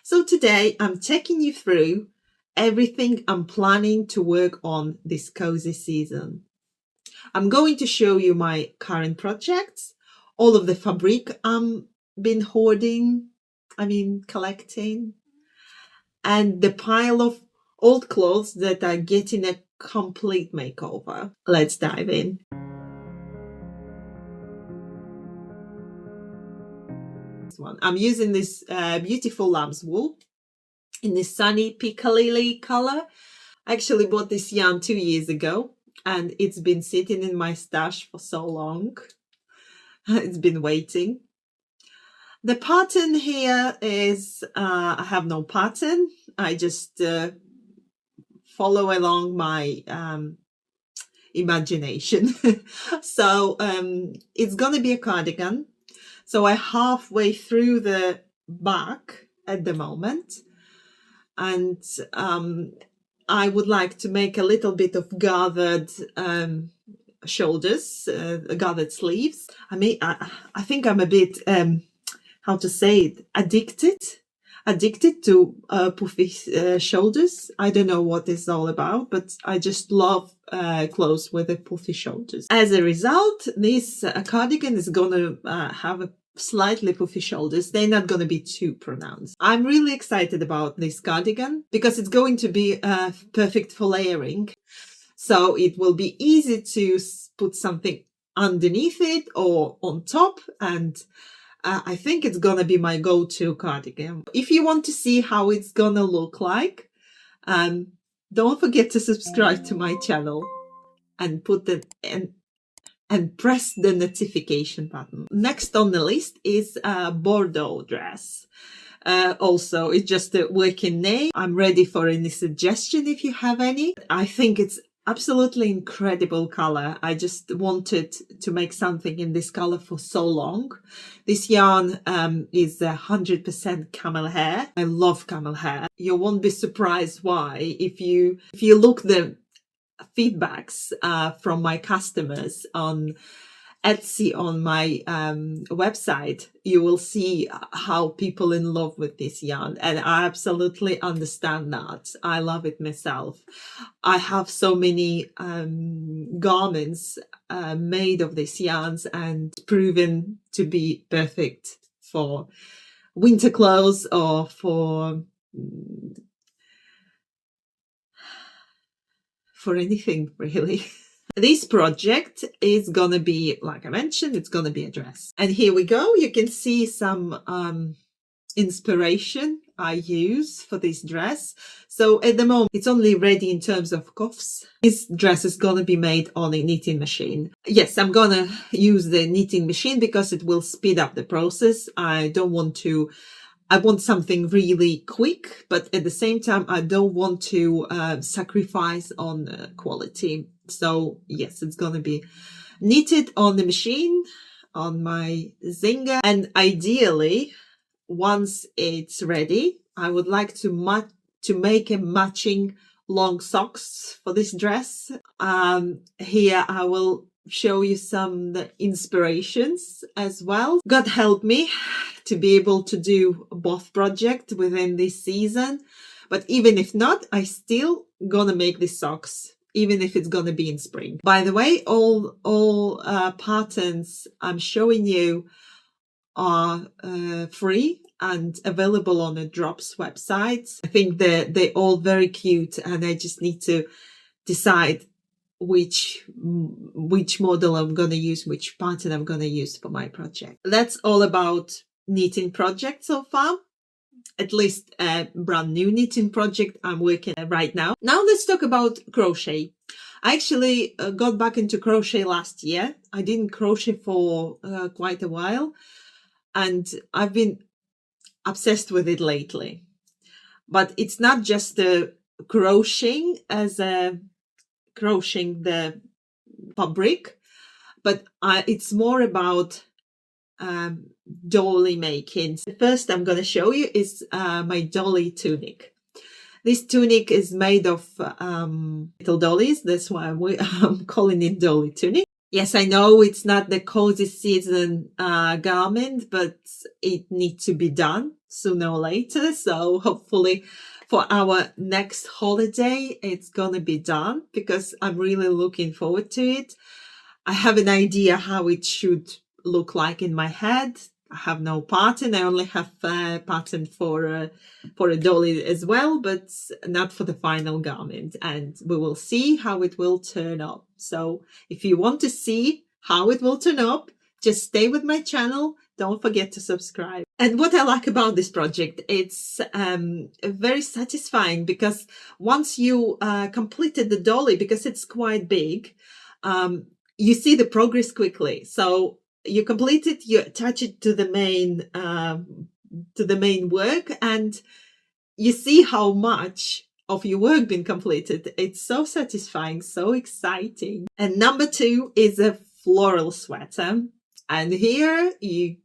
So today I'm taking you through everything I'm planning to work on this cozy season. I'm going to show you my current projects, all of the fabric I'm been collecting, and the pile of old clothes that are getting a complete makeover. Let's dive in. I'm using this beautiful lamb's wool in this sunny piccalilli color. I actually bought this yarn 2 years ago and it's been sitting in my stash for so long. It's been waiting. The pattern here is, I have no pattern. I just follow along my imagination. So it's going to be a cardigan. So I'm halfway through the back at the moment. And I would like to make a little bit of gathered shoulders, gathered sleeves. I think I'm a bit, how to say it, addicted to puffy shoulders. I don't know what it's all about, but I just love clothes with the puffy shoulders. As a result, this cardigan is going to have a slightly puffy shoulders. They're not going to be too pronounced. I'm really excited about this cardigan because it's going to be perfect for layering. So it will be easy to put something underneath it or on top, and I think it's gonna be my go-to cardigan. If you want to see how it's gonna look like, don't forget to subscribe to my channel and and press the notification button. Next on the list is a Bordeaux dress. Also, it's just a working name. I'm ready for any suggestion if you have any. I think it's absolutely incredible color. I just wanted to make something in this color for so long. This yarn is 100% camel hair. I love camel hair. You won't be surprised why if you look the feedbacks from my customers on Etsy, on my website, you will see how people in love with this yarn, and I absolutely understand that. I love it myself. I have so many garments made of these yarns and proven to be perfect for winter clothes or for anything really. This project is gonna be, like I mentioned, it's gonna be a dress. And here we go. You can see some inspiration I use for this dress. So at the moment, it's only ready in terms of cuffs. This dress is gonna be made on a knitting machine. Yes, I'm gonna use the knitting machine because it will speed up the process. I want something really quick, but at the same time, I don't want to sacrifice on quality. So yes, it's going to be knitted on the machine, on my Zinger. And ideally, once it's ready, I would like to make a matching long socks for this dress. Here I will show you some inspirations as well. God help me to be able to do both projects within this season. But even if not, I still gonna make these socks, even if it's gonna be in spring. By the way, all patterns I'm showing you are free and available on the Drops website. I think they're all very cute, and I just need to decide which model I'm going to use, which pattern I'm going to use for my project. That's all about knitting project so far, at least a brand new knitting project I'm working on right now. Now let's talk about crochet. I actually got back into crochet last year. I didn't crochet for quite a while, and I've been obsessed with it lately. But it's not just the crocheting the fabric, but it's more about dolly making. The first I'm going to show you is my dolly tunic. This tunic is made of little dollies. That's why I'm calling it dolly tunic. Yes, I know it's not the cozy season garment, but it needs to be done sooner or later. So hopefully for our next holiday, it's going to be done because I'm really looking forward to it. I have an idea how it should look like in my head. I have no pattern. I only have a pattern for a dolly as well, but not for the final garment. And we will see how it will turn up. So if you want to see how it will turn up, just stay with my channel. Don't forget to subscribe. And what I like about this project, it's very satisfying because once you completed the dolly, because it's quite big, you see the progress quickly. So you complete it, you attach it to the main work, and you see how much of your work been completed. It's so satisfying, so exciting. And number 2 is a floral sweater. And here you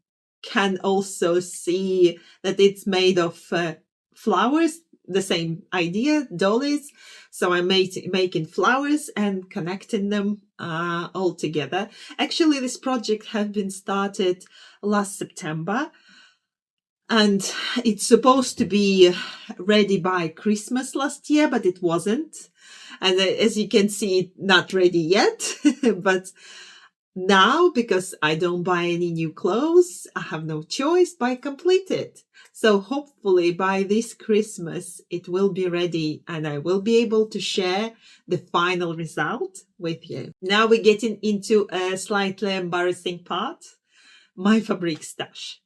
can also see that it's made of flowers, the same idea, dollies. So I'm making flowers and connecting them all together. Actually, this project has been started last September, and it's supposed to be ready by Christmas last year, but it wasn't. And as you can see, not ready yet. But now, because I don't buy any new clothes, I have no choice but complete it. So hopefully by this Christmas, it will be ready and I will be able to share the final result with you. Now we're getting into a slightly embarrassing part, my fabric stash.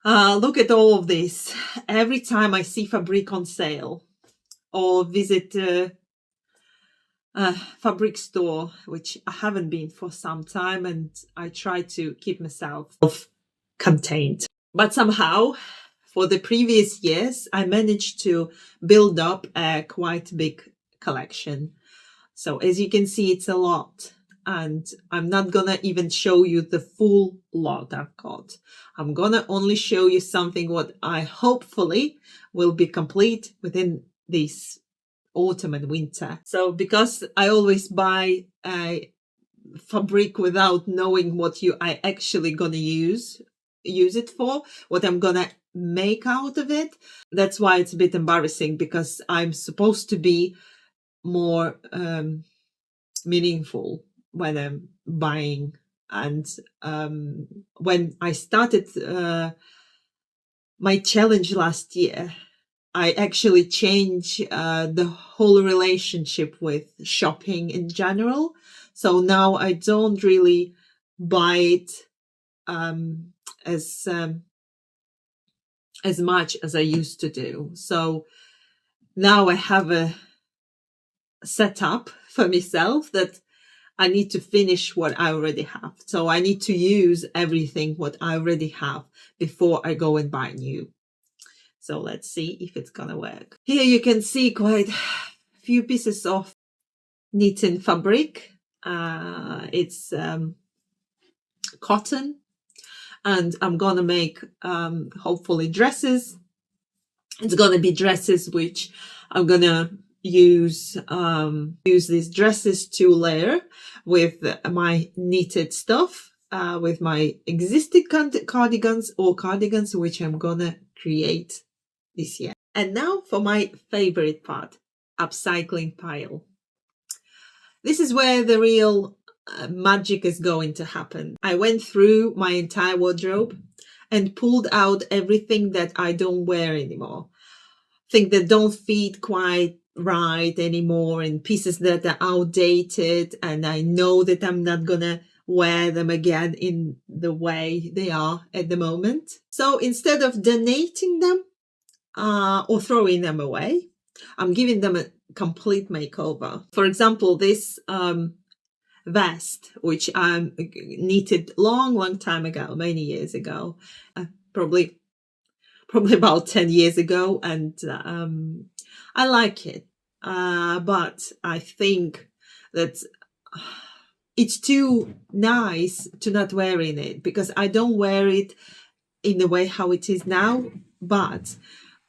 Look at all of this. Every time I see fabric on sale or visit a fabric store, which I haven't been for some time, and I try to keep myself contained. But somehow, for the previous years, I managed to build up a quite big collection. So as you can see, it's a lot. And I'm not gonna even show you the full lot I've got. I'm gonna only show you something what I hopefully will be complete within this autumn and winter. So because I always buy fabric without knowing what I actually gonna use it for, what I'm gonna make out of it, that's why it's a bit embarrassing, because I'm supposed to be more meaningful when I'm buying. And when I started my challenge last year, I actually changed the whole relationship with shopping in general. So now I don't really buy it as much as I used to do. So now I have a setup for myself that I need to finish what I already have. So I need to use everything what I already have before I go and buy new. So let's see if it's gonna work. Here you can see quite a few pieces of knitting fabric. It's cotton, and I'm gonna make hopefully dresses. It's gonna be dresses which I'm gonna use these dresses to layer with my knitted stuff, with my existing cardigans or cardigans which I'm gonna create this year. And now for my favorite part, upcycling pile. This is where the real magic is going to happen. I went through my entire wardrobe and pulled out everything that I don't wear anymore, things that don't fit quite right anymore, and pieces that are outdated, and I know that I'm not gonna wear them again in the way they are at the moment. So instead of donating them or throwing them away, I'm giving them a complete makeover. For example, this vest, which I knitted long time ago, many years ago, probably about 10 years ago, and I like it, but I think that it's too nice to not wearing it, because I don't wear it in the way how it is now, but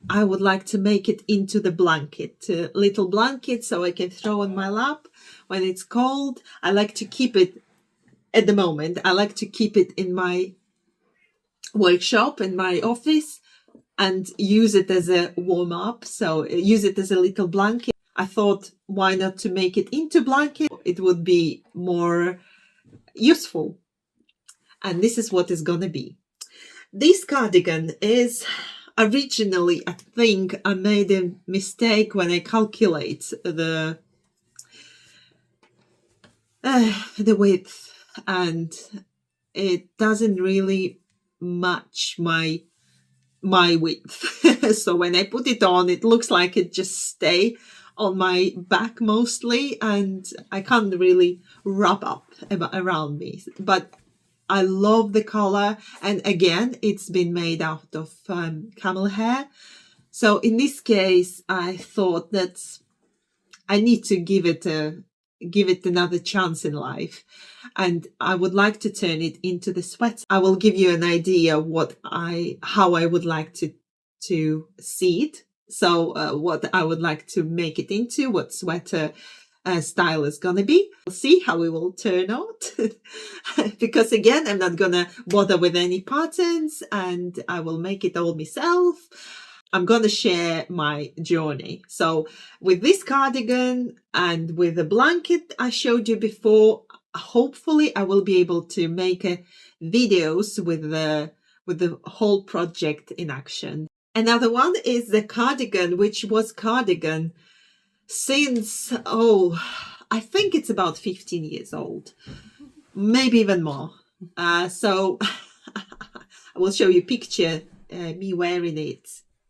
I would like to make it into the blanket, a little blanket so I can throw on my lap when it's cold. I like to keep it at the moment. I like to keep it in my workshop, in my office, and use it as a warm up. So use it as a little blanket. I thought, why not to make it into blanket? It would be more useful. And this is what it's going to be. This cardigan is originally, I think I made a mistake when I calculate the width, and it doesn't really match my width. So when I put it on, it looks like it just stay on my back mostly, and I can't really wrap up around me. But I love the color, and again, it's been made out of camel hair. So in this case, I thought that I need to give it another chance in life, and I would like to turn it into the sweater. I will give you an idea how I would like to see it. So what I would like to make it into, what sweater style is gonna be. We'll see how it will turn out. Because again, I'm not gonna bother with any patterns, and I will make it all myself. I'm going to share my journey. So with this cardigan and with the blanket I showed you before, hopefully I will be able to make videos with the whole project in action. Another one is the cardigan, which was cardigan since, I think it's about 15 years old, maybe even more. So I will show you a picture, me wearing it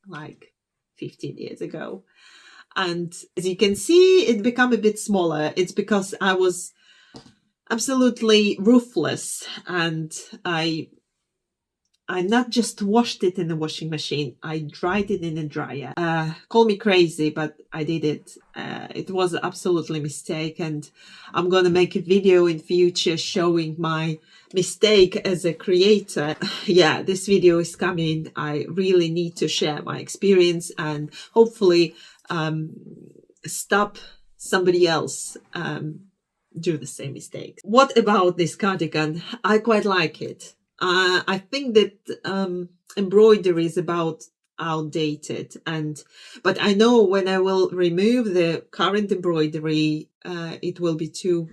like 15 years ago. And as you can see, it became a bit smaller. It's because I was absolutely ruthless, and I not just washed it in the washing machine, I dried it in a dryer. Call me crazy, but I did it. It was absolutely a mistake, and I'm going to make a video in future showing my mistake as a creator. Yeah, this video is coming. I really need to share my experience and hopefully stop somebody else do the same mistake. What about this cardigan? I quite like it. I think that embroidery is about outdated, but I know when I will remove the current embroidery, it will be too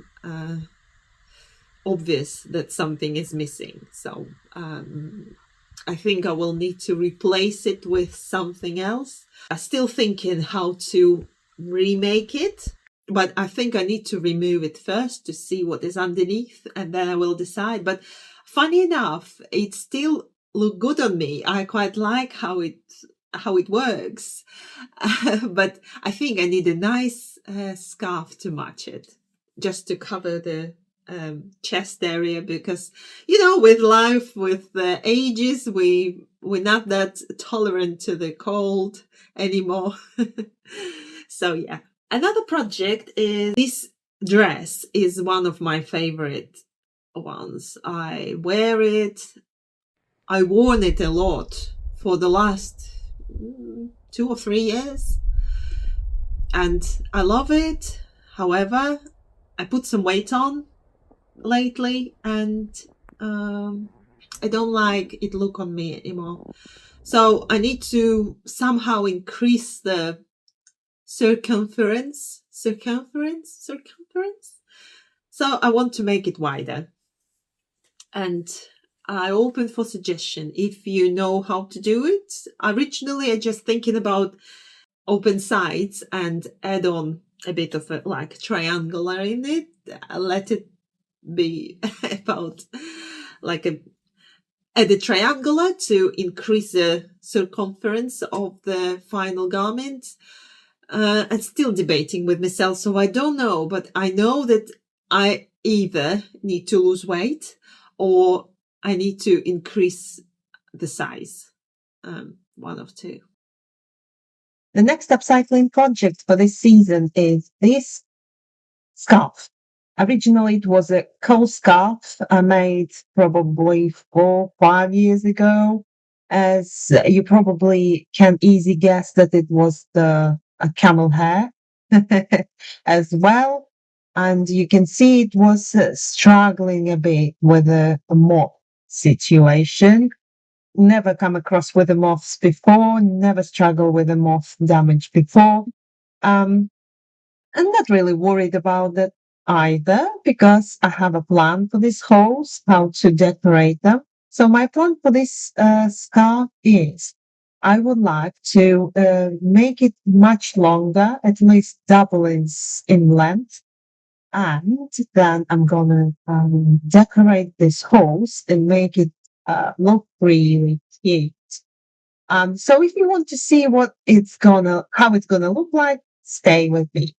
obvious that something is missing. So I think I will need to replace it with something else. I'm still thinking how to remake it, but I think I need to remove it first to see what is underneath, and then I will decide. But funny enough, it still look good on me. I quite like how it works. But I think I need a nice scarf to match it, just to cover the chest area, because with life, with the ages, we're not that tolerant to the cold anymore. So yeah, another project is this dress. Is one of my favorite ones. I wear it. I worn it a lot for the last 2 or 3 years, and I love it. However, I put some weight on lately, and I don't like it look on me anymore. So I need to somehow increase the circumference. So I want to make it wider, and I open for suggestion if you know how to do it. Originally, I just thinking about open sides and add on a bit of a like triangular in it. Let it be about like add a triangular to increase the circumference of the final garment. I'm still debating with myself, so I don't know, but I know that I either need to lose weight or I need to increase the size. One of two. The next upcycling project for this season is this scarf. Originally, it was a coal scarf I made probably 4 or 5 years ago. as you probably can easy guess that it was the camel hair as well. And you can see it was struggling a bit with a moth situation. Never come across with the moths before, never struggled with a moth damage before. Um, I'm not really worried about that either because I have a plan for these holes, how to decorate them. So my plan for this scarf is I would like to make it much longer, at least double in length. And then I'm gonna decorate these holes and make it look really cute. So if you want to see how it's gonna look like, stay with me.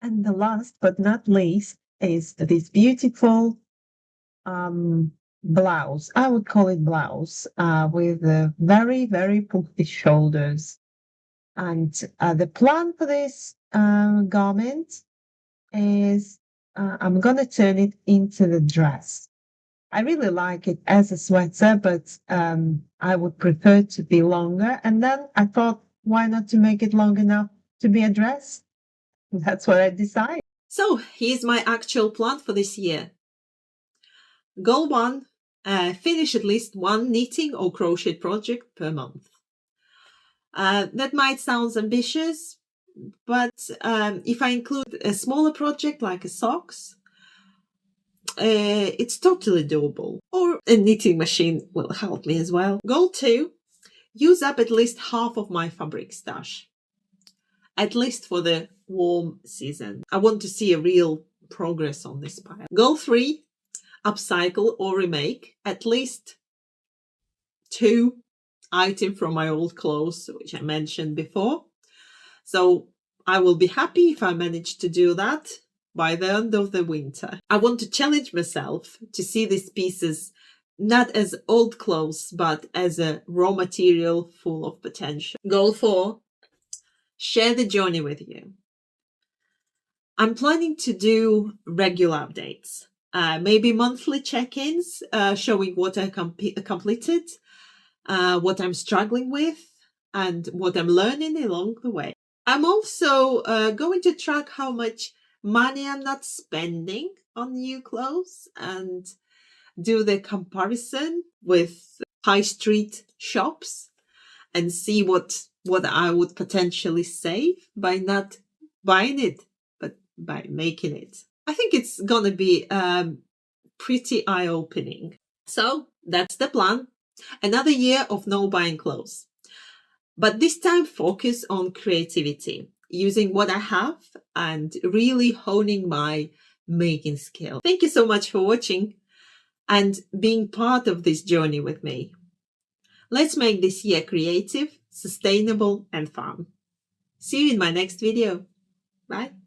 And the last but not least is this beautiful um, blouse. I would call it blouse with very, very puffy shoulders. And the plan for this garment is I'm going to turn it into the dress. I really like it as a sweater, but I would prefer to be longer. And then I thought, why not to make it long enough to be a dress? That's what I decided. So here's my actual plan for this year. Goal 1, finish at least one knitting or crochet project per month. That might sound ambitious, but if I include a smaller project like a socks, it's totally doable. Or a knitting machine will help me as well. Goal 2, use up at least half of my fabric stash, at least for the warm season. I want to see a real progress on this pile. Goal 3, upcycle or remake at least 2 items from my old clothes, which I mentioned before. So I will be happy if I manage to do that by the end of the winter. I want to challenge myself to see these pieces not as old clothes, but as a raw material full of potential. Goal 4, share the journey with you. I'm planning to do regular updates, maybe monthly check-ins, showing what I completed, what I'm struggling with, and what I'm learning along the way. I'm also going to track how much money I'm not spending on new clothes and do the comparison with high street shops and see what I would potentially save by not buying it, but by making it. I think it's gonna be pretty eye-opening. So that's the plan. Another year of no buying clothes. But this time focus on creativity, using what I have and really honing my making skill. Thank you so much for watching and being part of this journey with me. Let's make this year creative, sustainable, and fun. See you in my next video. Bye.